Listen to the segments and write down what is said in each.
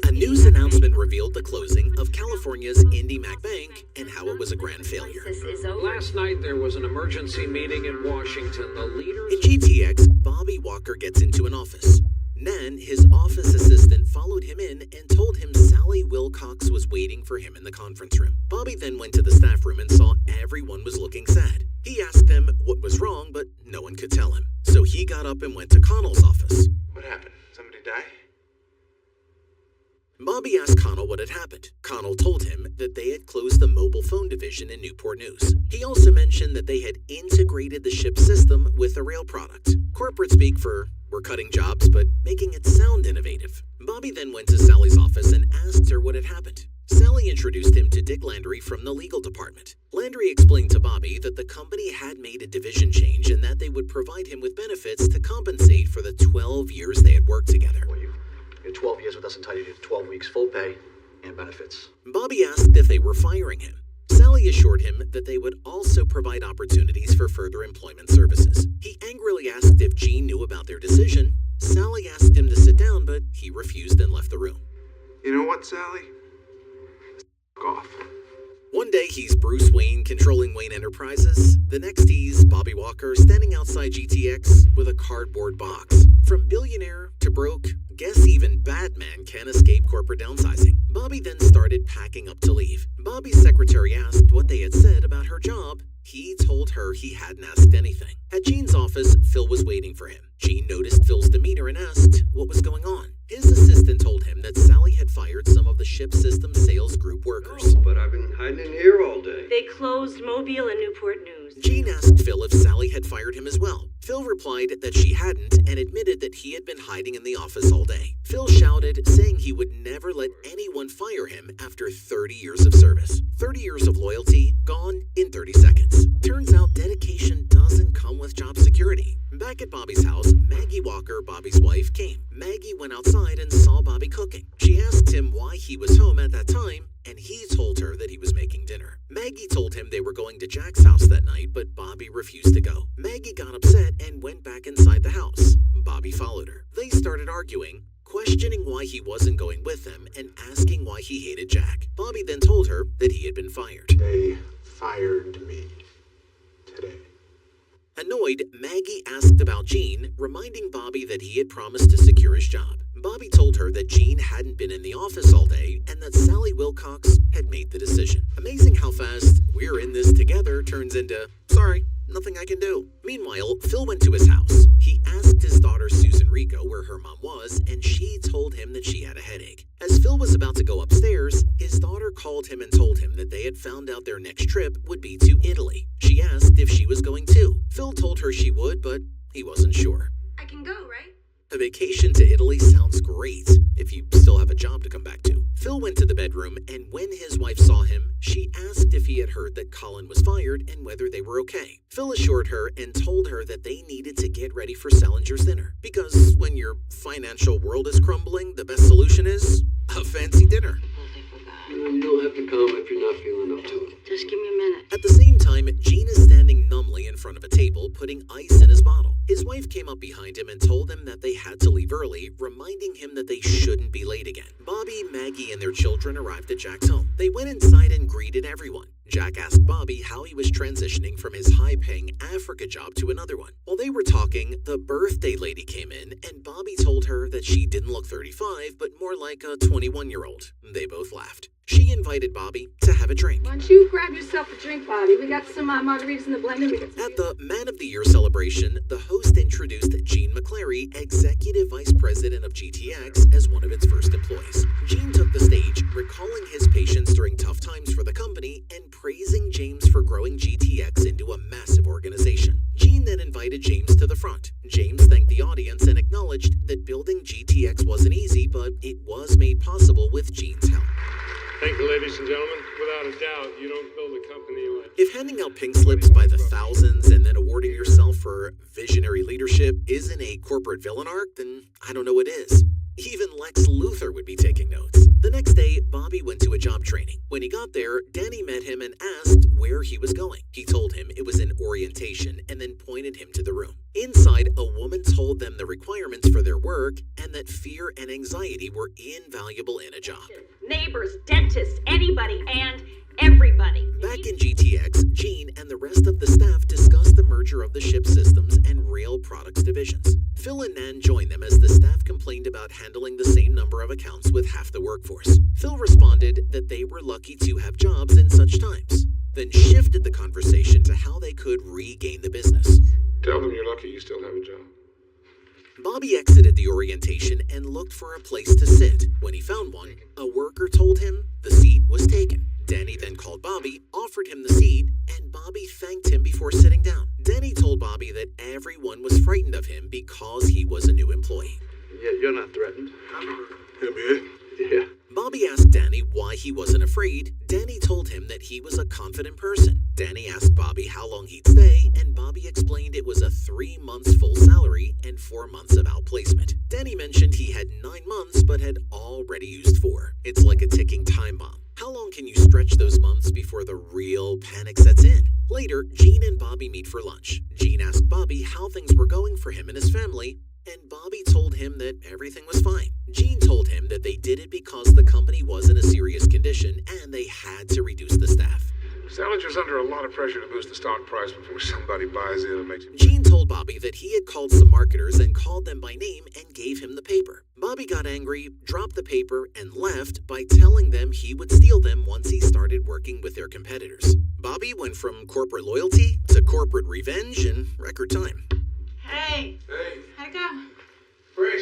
A news announcement revealed the closing of California's IndyMac Bank and how it was a grand failure. Last night there was an emergency meeting in Washington. The leaders... In GTX, Bobby Walker gets into an office. Then, his office assistant followed him in and told him Sally Wilcox was waiting for him in the conference room. Bobby then went to the staff room and saw everyone was looking sad. He asked them what was wrong, but no one could tell him. So he got up and went to Connell's office. What happened? Somebody die? Bobby asked Connell what had happened. Connell told him that they had closed the mobile phone division in Newport News. He also mentioned that they had integrated the ship's system with a rail product. Corporate speak for, we're cutting jobs, but making it sound innovative. Bobby then went to Sally's office and asked her what had happened. Sally introduced him to Dick Landry from the legal department. Landry explained to Bobby that the company had made a division change and that they would provide him with benefits to compensate for the 12 years they had worked together. Well, you 12 years with us entitled you to 12 weeks full pay and benefits. Bobby asked if they were firing him. Sally assured him that they would also provide opportunities for further employment services. He angrily asked if Gene knew about their decision. Sally asked him to sit down, but he refused and left the room. You know what, Sally? Off. One day he's Bruce Wayne controlling Wayne Enterprises. The next he's Bobby Walker standing outside GTX with a cardboard box. From billionaire to broke, guess even Batman can't escape corporate downsizing. Bobby then started packing up to leave. Bobby's secretary asked what they had said about her job. He told her he hadn't asked anything. At Gene's office, Phil was waiting for him. Gene noticed Phil's demeanor and asked what was going on. His assistant told him that Sally had fired some of the ship system sales group workers. No, but I've been hiding in here all day. They closed Mobile and Newport News. Gene asked Phil if Sally had fired him as well. Phil replied that she hadn't and admitted that he had been hiding in the office all day. Phil shouted, saying he would never let anyone fire him after 30 years of service. 30 years of loyalty, gone in 30 seconds. Turns out dedication doesn't come with job security. Back at Bobby's house, Maggie Walker, Bobby's wife, came. Maggie went outside and saw Bobby cooking. She asked him why he was home at that time, and he told her that he was making dinner. Maggie told him they were going to Jack's house that night, but Bobby refused to go. Maggie got upset and went back inside the house. Bobby followed her. They started arguing, questioning why he wasn't going with them and asking why he hated Jack. Bobby then told her that he had been fired. They fired me today. Annoyed, Maggie asked about Gene, reminding Bobby that he had promised to secure his job. Bobby told her that Gene hadn't been in the office all day and that Sally Wilcox had made the decision. Amazing how fast "we're in this together" turns into "sorry, nothing I can do." Meanwhile, Phil went to his house. He asked his daughter Susan Rico where her mom was, and she told him that she had a headache. As Phil was about to go upstairs, his daughter called him and told him that they had found out their next trip would be to Italy. She asked if she was going too. Phil told her she would, but he wasn't sure. I can go, right? A vacation to Italy sounds great, if you still have a job to come back to. Phil went to the bedroom, and when his wife saw him, she asked if he had heard that Colin was fired and whether they were okay. Phil assured her and told her that they needed to get ready for Salinger's dinner. Because when your financial world is crumbling, the best solution is a fancy dinner. You don't have to come if you're not feeling up to it. Just give me a minute. At the same time, Gene is standing numbly in front of a table, putting ice in his bottle. His wife came up behind him and told him that they had to leave early, reminding him that they shouldn't be late again. Bobby, Maggie, and their children arrived at Jack's home. They went inside and greeted everyone. Jack asked Bobby how he was transitioning from his high-paying Africa job to another one. While they were talking, the birthday lady came in, and Bobby told her that she didn't look 35, but more like a 21-year-old. They both laughed. She invited Bobby to have a drink. Why don't you grab yourself a drink, Bobby? We got some margaritas in the blender. At the Man of the Year celebration, the host introduced Gene McClary, Executive Vice President of GTX, as one of its first employees. Gene took the stage, recalling his patience during tough times for the company and praising James for growing GTX into a massive organization. Gene then invited James to the front. James thanked the audience and acknowledged that building GTX wasn't easy, but it was made possible with Gene's help. Thank you, ladies and gentlemen. Without a doubt, you don't build a company like... If handing out pink slips by the thousands and then awarding yourself for visionary leadership isn't a corporate villain arc, then I don't know what is. Even Lex Luthor would be taking notes. The next day, Bobby went to a job training. When he got there, Danny met him and asked where he was going. He told him it was an orientation and then pointed him to the room. Inside, a woman told them the requirements for their work work and that fear and anxiety were invaluable in a job. Neighbors, dentists, anybody, and everybody. Back in GTX, Gene and the rest of the staff discussed the merger of the ship systems and rail products divisions. Phil and Nan joined them as the staff complained about handling the same number of accounts with half the workforce. Phil responded that they were lucky to have jobs in such times, then shifted the conversation to how they could regain the business. Tell them you're lucky you still have a job. Bobby exited the orientation and looked for a place to sit. When he found one, a worker told him the seat was taken. Danny then called Bobby, offered him the seat, and Bobby thanked him before sitting down. Danny told Bobby that everyone was frightened of him because he was a new employee. Yeah, you're not threatened. He'll be it. Yeah. Bobby asked Danny why he wasn't afraid. Danny told him that he was a confident person. Danny asked Bobby how long he'd stay, and Bobby explained it was a 3 months full salary and 4 months of outplacement. Danny mentioned he had 9 months but had already used 4. It's like a ticking time bomb. How long can you stretch those months before the real panic sets in? Later, Gene and Bobby meet for lunch. Gene asked Bobby how things were going for him and his family, and Bobby told him that everything was fine. Gene told him that they did it because the company was in a serious condition and they had to reduce the staff. Salinger's under a lot of pressure to boost the stock price before somebody buys in and makes him... Gene told Bobby that he had called some marketers and called them by name and gave him the paper. Bobby got angry, dropped the paper, and left by telling them he would steal them once he started working with their competitors. Bobby went from corporate loyalty to corporate revenge in record time. Hey, Hey, how'd it go? great.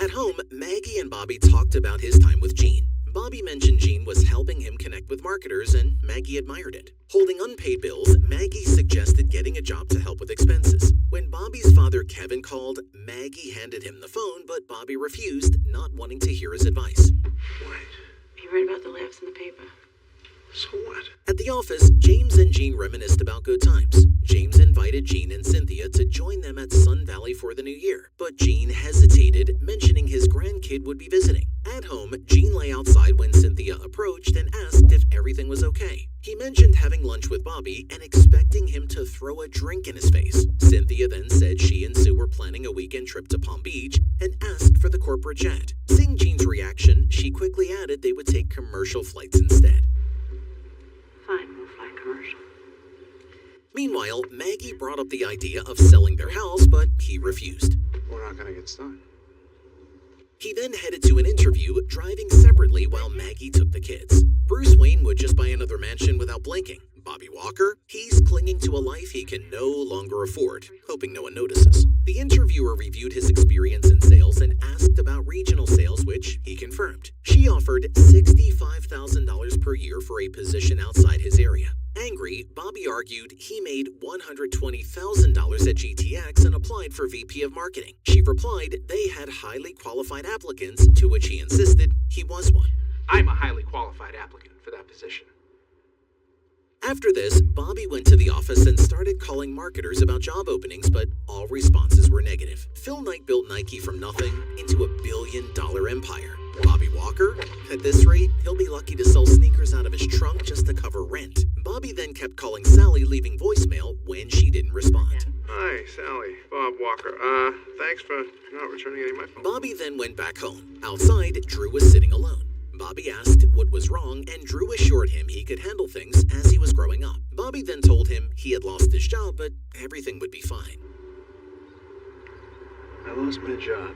At home, Maggie and Bobby talked about his time with Gene. Bobby mentioned Gene was helping him connect with marketers, and Maggie admired it. Holding unpaid bills, Maggie suggested getting a job to help with expenses. When Bobby's father, Kevin, called, Maggie handed him the phone, but Bobby refused, not wanting to hear his advice. Wait, You read about the laughs in the paper. so what? At the office, James and Gene reminisced about good times. James invited Gene and Cynthia to join them at Sun Valley for the new year, but Gene hesitated, mentioning his grandkid would be visiting. At home, Gene lay outside when Cynthia approached and asked if everything was okay. He mentioned having lunch with Bobby and expecting him to throw a drink in his face. Cynthia then said she and Sue were planning a weekend trip to Palm Beach and asked for the corporate jet. Seeing Gene's reaction, she quickly added they would take commercial flights instead. Fine, we'll fly commercial. Meanwhile, Maggie brought up the idea of selling their house, but he refused. We're not gonna get started. He then headed to an interview, driving separately while Maggie took the kids. Bruce Wayne would just buy another mansion without blinking. Bobby Walker, he's clinging to a life he can no longer afford, hoping no one notices. The interviewer reviewed his experience in sales and asked about regional sales, which he confirmed. She offered $65,000 per year for a position outside his area. Angry, Bobby argued he made $120,000 at GTX and applied for VP of Marketing. She replied they had highly qualified applicants, to which he insisted he was one. I'm a highly qualified applicant for that position. After this, Bobby went to the office and started calling marketers about job openings, but all responses were negative. Phil Knight built Nike from nothing into $1 billion empire. Bobby Walker? At this rate, he'll be lucky to sell sneakers out of his trunk just to cover rent. Bobby then kept calling Sally, leaving voicemail when she didn't respond. Hi, Sally. Bob Walker. Thanks for not returning any of my phone. Bobby then went back home. Outside, Drew was sitting alone. Bobby asked what was wrong, and Drew assured him he could handle things as he was growing up. Bobby then told him he had lost his job, but everything would be fine. I lost my job.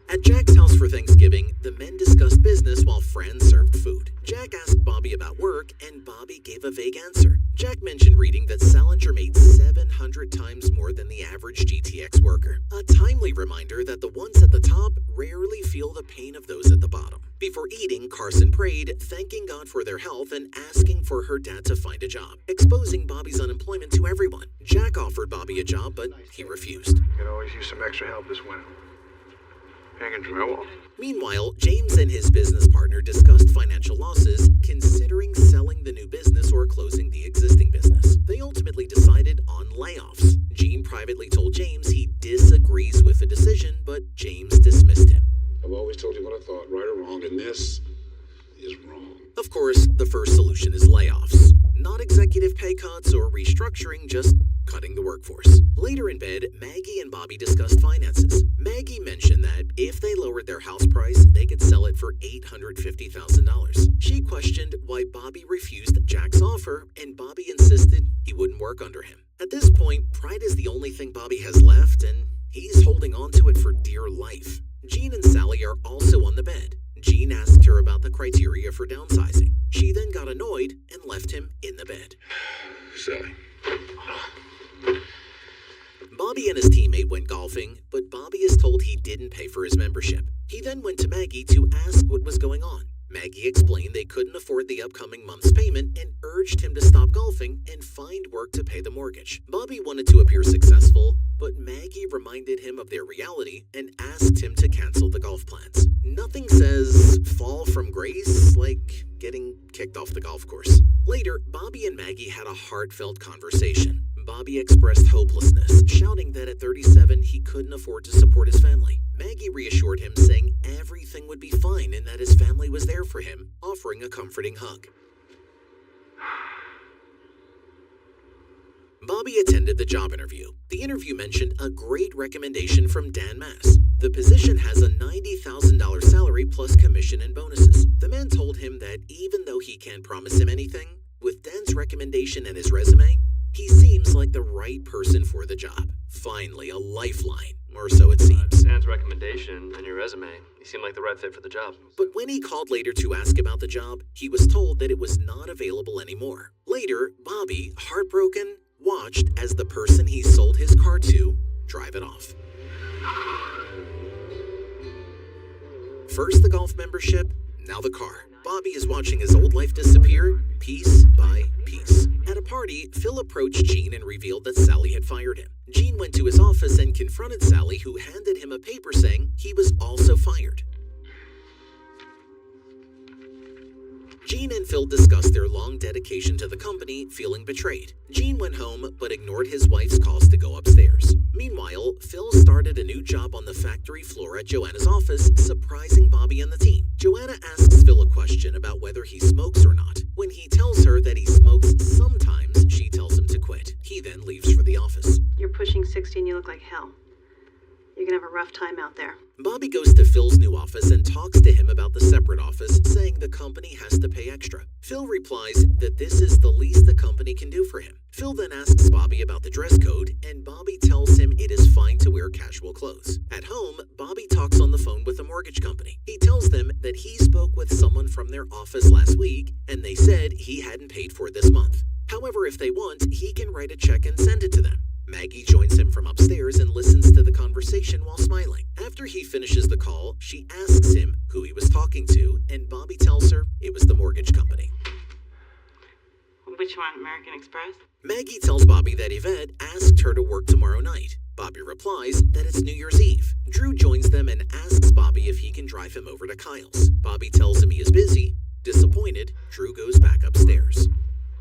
At Jack's house for Thanksgiving, the men discussed business while friends served food. Jack asked Bobby about work, and Bobby gave a vague answer. Jack mentioned reading that Salinger made 700 times more than the average GTX worker. A timely reminder that the ones at the top rarely feel the pain of those at the bottom. Before eating, Carson prayed, thanking God for their health and asking for her dad to find a job, exposing Bobby's unemployment to everyone. Jack offered Bobby a job, but he refused. Could always use some extra help this winter. Hanging drywall. Meanwhile, James and his business partner discussed financial losses, considering selling the new business or closing the existing business. They ultimately decided on layoffs. Gene privately told James he disagrees with the decision, but James dismissed him. I've always told you what I thought, right or wrong, and this is wrong. Of course, the first solution is layoffs. Not executive pay cuts or restructuring, just cutting the workforce. Later in bed, Maggie and Bobby discussed finances. Maggie mentioned that if they lowered their house price, they could sell it for $850,000. She questioned why Bobby refused Jack's offer, and Bobby insisted he wouldn't work under him. At this point, pride is the only thing Bobby has left, and he's holding on to it for dear life. Jean and Sally are also on the bed. Jean asked her about the criteria for downsizing. She then got annoyed and left him in the bed. Sally. Bobby and his teammate went golfing, but Bobby is told he didn't pay for his membership. He then went to Maggie to ask what was going on. Maggie explained they couldn't afford the upcoming month's payment and urged him to stop golfing and find work to pay the mortgage. Bobby wanted to appear successful, but Maggie reminded him of their reality and asked him to cancel the golf plans. Nothing says fall from grace like getting kicked off the golf course. Later, Bobby and Maggie had a heartfelt conversation. Bobby expressed hopelessness, shouting that at 37 he couldn't afford to support his family. Maggie reassured him, saying everything would be fine and that his family was there for him, offering a comforting hug. Bobby attended the job interview. The interview mentioned a great recommendation from Dan Mass. The position has a $90,000 salary plus commission and bonuses. The man told him that even though he can't promise him anything, with Dan's recommendation and his resume, he seems like the right person for the job. Finally, a lifeline, or so it seems. Dan's recommendation and your resume, you seem like the right fit for the job. But when he called later to ask about the job, he was told that it was not available anymore. Later, Bobby, heartbroken, watched as the person he sold his car to drive it off. First the golf membership, now the car. Bobby is watching his old life disappear, piece by piece. At a party, Phil approached Jean and revealed that Sally had fired him. Jean went to his office and confronted Sally, who handed him a paper saying he was also fired. Jean and Phil discussed their long dedication to the company, feeling betrayed. Jean went home, but ignored his wife's calls to go upstairs. Meanwhile, Phil started a new job on the factory floor at Joanna's office, surprising Bobby and the team. Joanna asks Phil a question about whether he smokes or not. When he tells her that he smokes sometimes, she tells him to quit. He then leaves for the office. You're pushing 60 and you look like hell. You're gonna have a rough time out there. Bobby goes to Phil's new office and talks to him about the separate office, saying the company has to pay extra. Phil replies that this is the least the company can do for him. Phil then asks Bobby about the dress code, and Bobby tells him it is fine to wear casual clothes. At home, Bobby talks on the phone with a mortgage company. He tells them that he spoke with someone from their office last week, and they said he hadn't paid for it this month. However, if they want, he can write a check and send it to them. Maggie joins him from upstairs and listens to the conversation while smiling. After he finishes the call, she asks him who he was talking to, and Bobby tells her it was the mortgage company. Which one, American Express? Maggie tells Bobby that Yvette asked her to work tomorrow night. Bobby replies that it's New Year's Eve. Drew joins them and asks Bobby if he can drive him over to Kyle's. Bobby tells him he is busy. Disappointed, Drew goes back upstairs.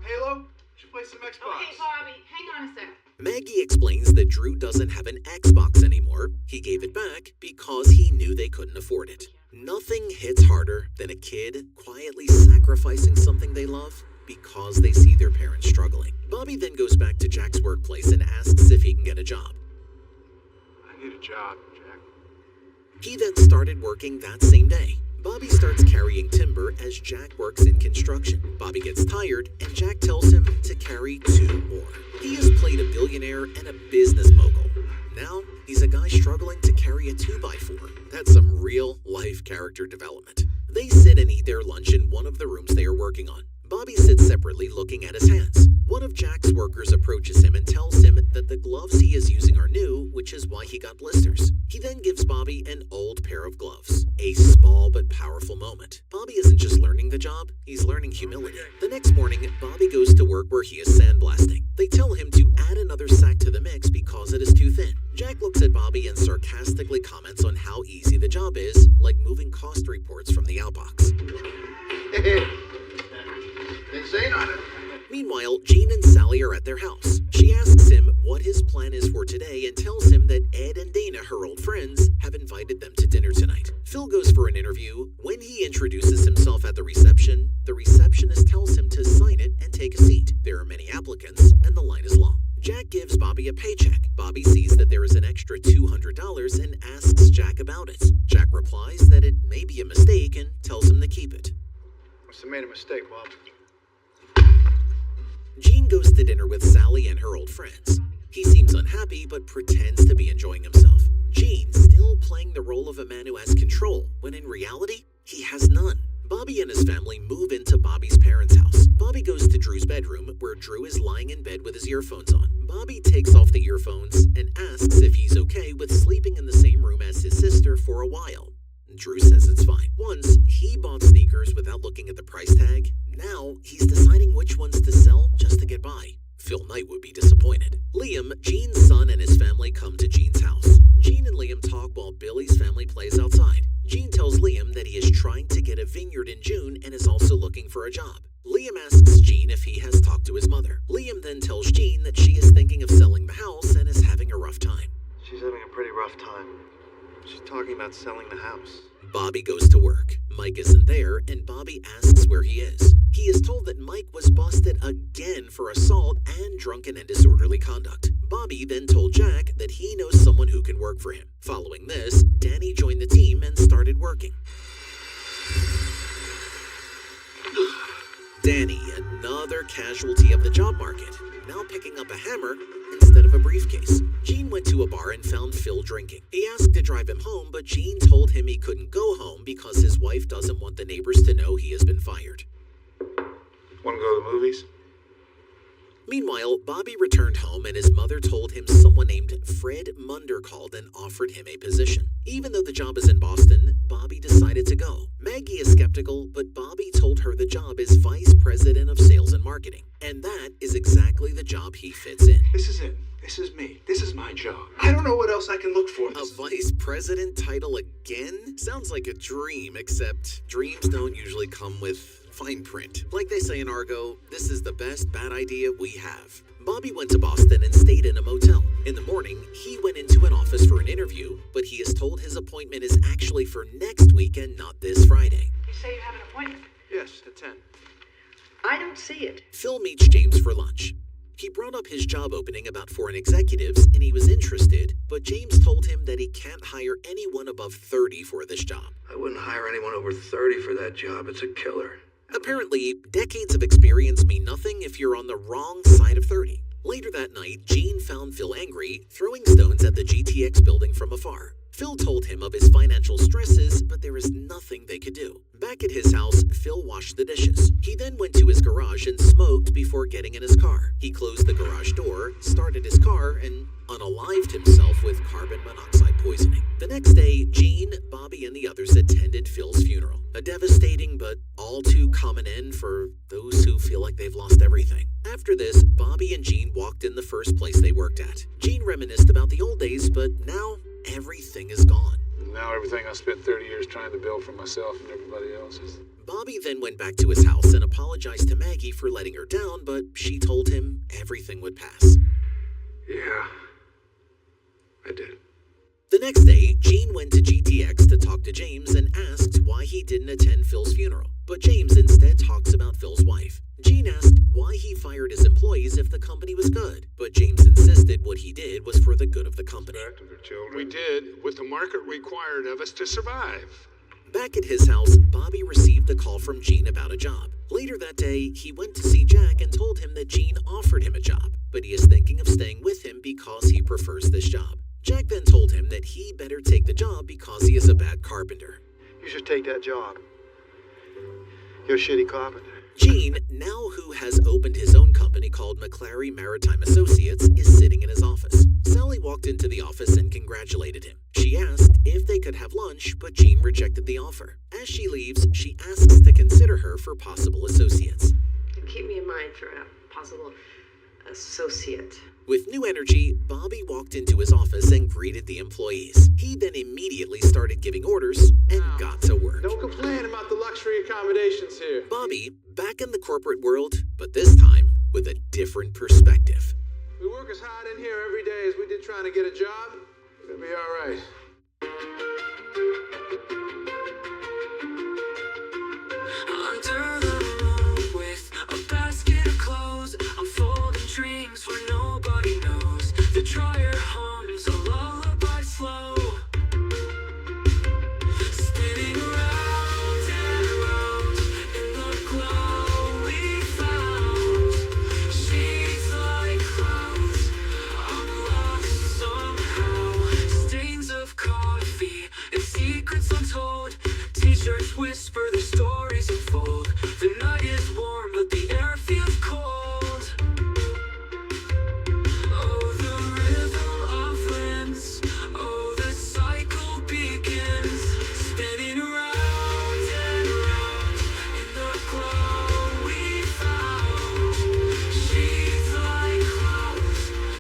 Halo? Should play some Xbox. Okay, Bobby, hang on a sec. Maggie explains that Drew doesn't have an Xbox anymore. He gave it back because he knew they couldn't afford it. Nothing hits harder than a kid quietly sacrificing something they love because they see their parents struggling. Bobby then goes back to Jack's workplace and asks if he can get a job. I need a job, Jack. He then started working that same day. Bobby starts carrying timber as Jack works in construction. Bobby gets tired, and Jack tells him to carry 2 more. He has played a billionaire and a business mogul. Now, he's a guy struggling to carry a 2x4. That's some real-life character development. They sit and eat their lunch in one of the rooms they are working on. Bobby sits separately looking at his hands. One of Jack's workers approaches him and tells him that the gloves he is using are new, which is why he got blisters. He then gives Bobby an old pair of gloves. A small but powerful moment. Bobby isn't just learning the job, he's learning humility. The next morning, Bobby goes to work where he is sandblasting. They tell him to add another sack to the mix because it is too thin. Jack looks at Bobby and sarcastically comments on how easy the job is, like moving cost reports from the outbox. Insane on it. Meanwhile, Jean and Sally are at their house. She asks him what his plan is for today and tells him that Ed and Dana, her old friends, have invited them to dinner tonight. Phil goes for an interview. When he introduces himself at the receptionist tells him to sign it and take a seat. There are many applicants, and the line is long. Jack gives Bobby Bobby a paycheck. Bobby sees that there is an extra $200 and asks Jack about it. Jack replies that it may be a mistake and tells him to keep it. Must have made a mistake, Bob. Gene goes to dinner with Sally and her old friends. He seems unhappy but pretends to be enjoying himself. Gene still playing the role of a man who has control, when in reality, he has none. Bobby and his family move into Bobby's parents' house. Bobby goes to Drew's bedroom, where Drew is lying in bed with his earphones on. Bobby takes off the earphones and asks if he's okay with sleeping in the same room as his sister for a while. Drew says it's fine. Once, he bought sneakers without looking at the price tag. Now, he's deciding which ones to sell just to get by. Phil Knight would be disappointed. Liam, Gene's son, and his family come to Gene's house. Gene and Liam talk while Billy's family plays outside. Gene tells Liam that he is trying to get a vineyard in June and is also looking for a job. Liam asks Gene if he has talked to his mother. Liam then tells Gene that she is thinking of selling the house and is having a rough time. She's having a pretty rough time. She's talking about selling the house. Bobby goes to work. Mike isn't there, and Bobby asks where he is. He is told that Mike was busted again for assault and drunken and disorderly conduct. Bobby then told Jack that he knows someone who can work for him. Following this, Danny joined the team and started working. Danny, another casualty of the job market, now picking up a hammer instead of a briefcase. Gene went to a bar and found Phil drinking. He asked to drive him home, but Gene told him he couldn't go home because his wife doesn't want the neighbors to know he has been fired. Want to go to the movies? Meanwhile, Bobby returned home and his mother told him someone named Fred Munder called and offered him a position. Even though the job is in Boston, Bobby decided to go. Maggie is skeptical, but Bobby told her the job is Vice President of Sales and Marketing. And that is exactly the job he fits in. This is it. This is me. This is my job. I don't know what else I can look for. A vice president title again? Sounds like a dream, except dreams don't usually come with fine print. Like they say in Argo, this is the best bad idea we have. Bobby went to Boston and stayed in a motel. In the morning, he went into an office for an interview, but he is told his appointment is actually for next week and not this Friday. You say you have an appointment? Yes, at 10. I don't see it. Phil meets James for lunch. He brought up his job opening about foreign executives and he was interested, but James told him that he can't hire anyone above 30 for this job. I wouldn't hire anyone over 30 for that job. It's a killer. Apparently, decades of experience mean nothing if you're on the wrong side of 30. Later that night, Gene found Phil angry, throwing stones at the GTX building from afar. Phil told him of his financial stresses, but there is nothing they could do. Back at his house, Phil washed the dishes. He then went to his garage and smoked before getting in his car. He closed the garage door, started his car, and unalived himself with carbon monoxide poisoning. The next day, Gene, Bobby, and the others attended Phil's funeral. A devastating but all too common end for those who feel like they've lost everything. After this, Bobby and Gene walked in the first place they worked at. Gene reminisced about the old days, but now everything is gone. Now everything I spent 30 years trying to build for myself and everybody else is... Bobby then went back to his house and apologized to Maggie for letting her down, but she told him everything would pass. Yeah, I did. The next day, Gene went to GTX to talk to James and asked why he didn't attend Phil's funeral. But James instead talks about Phil's wife. Gene asked why he fired his employees if the company was good. But James insisted what he did was for the good of the company. Back to their children. We did what the market required of us to survive. Back at his house, Bobby received a call from Gene about a job. Later that day, he went to see Jack and told him that Gene offered him a job, but he is thinking of staying with him because he prefers this job. Jack then told him that he better take the job because he is a bad carpenter. You should take that job. You're a shitty carpenter. Gene, now who has opened his own company called McClary Maritime Associates, is sitting in his office. Sally walked into the office and congratulated him. She asked if they could have lunch, but Gene rejected the offer. As she leaves, she asks to consider her for possible associates. Keep me in mind for a possible associate. With new energy, Bobby walked into his office and greeted the employees. He then immediately started giving orders and got to work. Don't complain about the luxury accommodations here. Bobby, back in the corporate world, but this time with a different perspective. We work as hard in here every day as we did trying to get a job. We'll be all right. Under the moon with a basket of clothes, I'm folding drinks where nobody knows. destroyer.